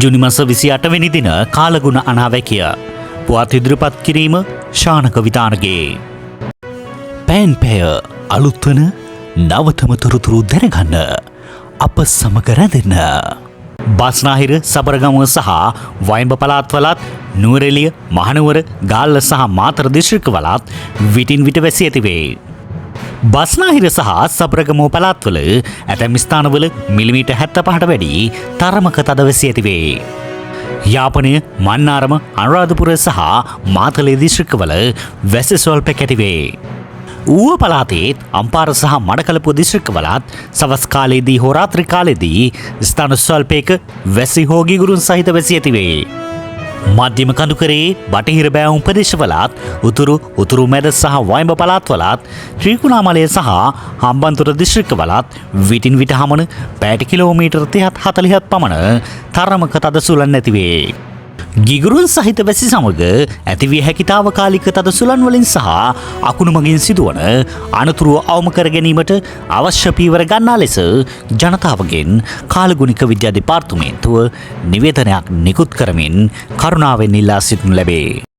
ජුනි මාස 28 වෙනි දින කාලගුණ අනාවැකිය. පුවත් ඉදිරිපත් කිරීම ශානක විතානගේ. පෑන් පැය අලුත් වන නවතම තොරතුරු දැනගන්න අප සමග රැඳෙන්න. බස්නාහිර සබරගමුව සහ වයඹ පළාත්වලත් නුවරඑළිය මහනුවර ගාල්ල සහ මාතර දිස්ත්‍රික්කවලත් විටින් විට වැසී ඇතිවේ. බස්නාහිර සහ සබරගමුව පළාත්වල ඇතැම් ස්ථානවල මිලිමීටර් 75ට වැඩි තරමක තද වැසී ඇතිවේ. යාපනය මන්නාරම අනුරාධපුර සහ මාතලේ දිස්ත්‍රික්කවල වැසි ස්වල්පයක් ඇතිවේ. ඌව පළාතේත් අම්පාර සහ මඩකලපුව දිස්ත්‍රික්කවලත් සවස් කාලයේදී හෝ රාත්‍රී කාලයේදී ස්ථාන ස්වල්පයක වැසි හෝ ගිගුරුන් සහිත වැසී ඇතිවේ. මධ්‍යම කඳුකරේ බටහිර බෑවුම් ප්‍රදේශවලත් උතුරු මැද සහ වයඹ පළාත්වලත් ත්‍රිකුණාමලය සහ හම්බන්තොට දිස්ත්‍රික්කවලත් විටින් විට හමන පැයට කිලෝමීටර් 30-40ක් පමණ තරමක තද සුළං ඇතිවේ. ගිගුරුන් සහිත වැසි සමග ඇතිවිය හැකි තාවකාලික තද සුළං වලින් සහ අකුණු මගින් සිදුවන අනතුරුව අවම කර ගැනීමට අවශ්‍ය පීවර ගන්නා ලෙස ජනතාවගෙන් කාලගුණික විද්‍යා දෙපාර්තමේන්තුව නිවේදනයක් නිකුත් කරමින් කරුණාවෙන් ඉල්ලා සිටිනු ලැබේ.